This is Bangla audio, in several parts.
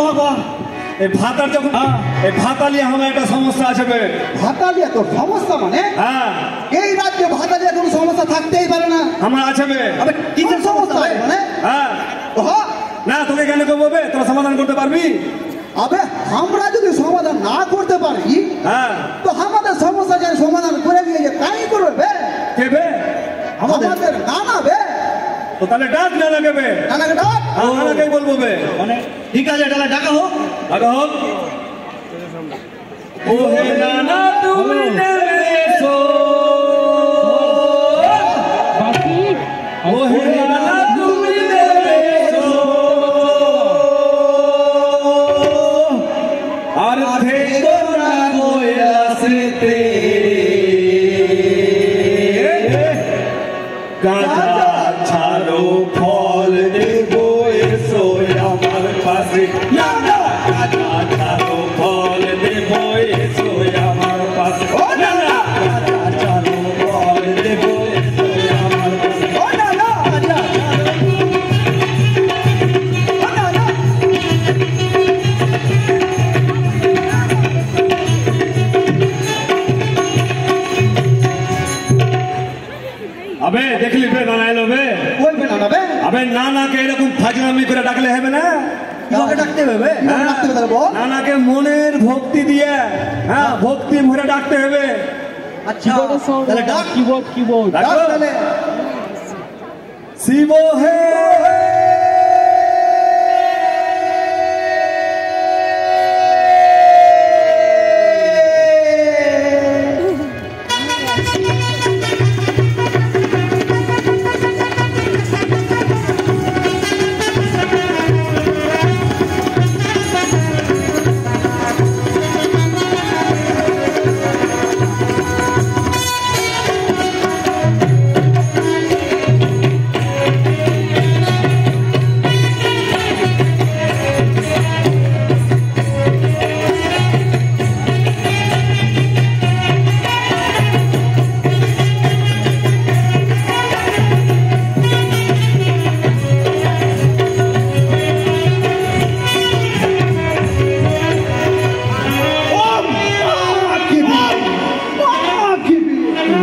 বাবা এই ভাতার যখন এই ভাতালিয়া আমার একটা সমস্যা আছে বে। ভাতালিয়া তো সমস্যা মানে? হ্যাঁ এই রাজ্যে ভাতালিয়া কোনো সমস্যা থাকতেই পারে না। আমার আছে বে। আবে কিসের সমস্যা মানে? হ্যাঁ ওহো, না তোকে কেন করবো বে? তোরা সমাধান করতে পারবি? আবে আমরা যদি সমাধান না করতে পারি হ্যাঁ তো আমাদের সমস্যা যে সমাধান করে দিয়ে যে তাই করবে বে। কে বে? আমাদের নানা বে। তো তাহলে ডাক না লাগে বে। নানাকে ডাক। নানাকেই বলবো বে। মানে ঠিক আছে তাহলে ডাকা হোক। ডাকা হোক। ও হে নানা তুমি নেমে এসো। ও হে নানা তুমি নেমে এসো। আর থেকো না গোয়াসেতে। গাঁজা ছাড়ো ফল দেবো এসো আমার পাশে। না না গাঁজা ছাড়ো ফল দেবো এসো আমার পাশে। ও না না গাঁজা ছাড়ো ফল দেবো এসো আমার পাশে। ও নানা আচ্ছা ও নানা আবে দেখলি বে নানা এলো বে। বলবে নানা বে। আবে নানাকে এরকম ফাজলামি করে ডাকলে হবে না। কিভাবে ডাকতে হবে বে? কিভাবে ডাকতে হবে তাহলে বল। নানাকে মনের ভক্তি দিয়ে হ্যাঁ ভক্তি ভরে ডাকতে হবে। আচ্ছা তাহলে ডাক। কিবোর্ড ডাক ডাকো। তাহলে। শিব হে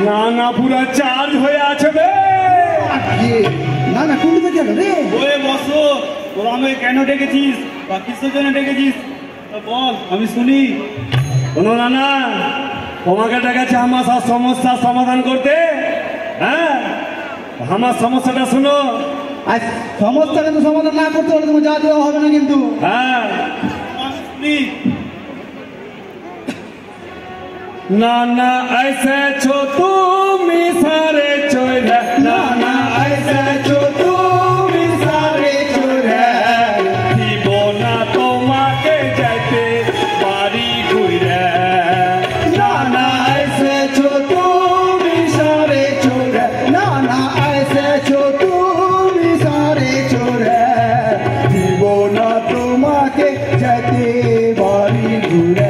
নানা পুরা চার্জ হয়ে আছে বে। না না কোন দিকে গেল রে? ওয়ে বসো, তোরা আমাকে কেন ডেকেছিস বা কিসের জন্য ডেকেছিস বল, আমি শুনি। শোনো নানা, তোমাকে ডেকেছে আমার সব সমস্যার সমাধান করতে। হ্যাঁ আমার সমস্যাটা শোনো। আর সমস্যা কিন্তু সমাধান না করতে হলে তোমার যা দেওয়া হবে না কিন্তু। হ্যাঁ আমি শুনি। नाना ऐसे छो तुम सारे चोर। नाना ऐसे छो तुम सारे चोर। दिबो ना তোমাকে যাইতে বাড়ি ঘুরে। নানা ऐसे छो तुम सारे चोर। নানা ऐसे छो तुम सारे चोर। দিবো না তোমাকে যাইতে বাড়ি ঘুরে।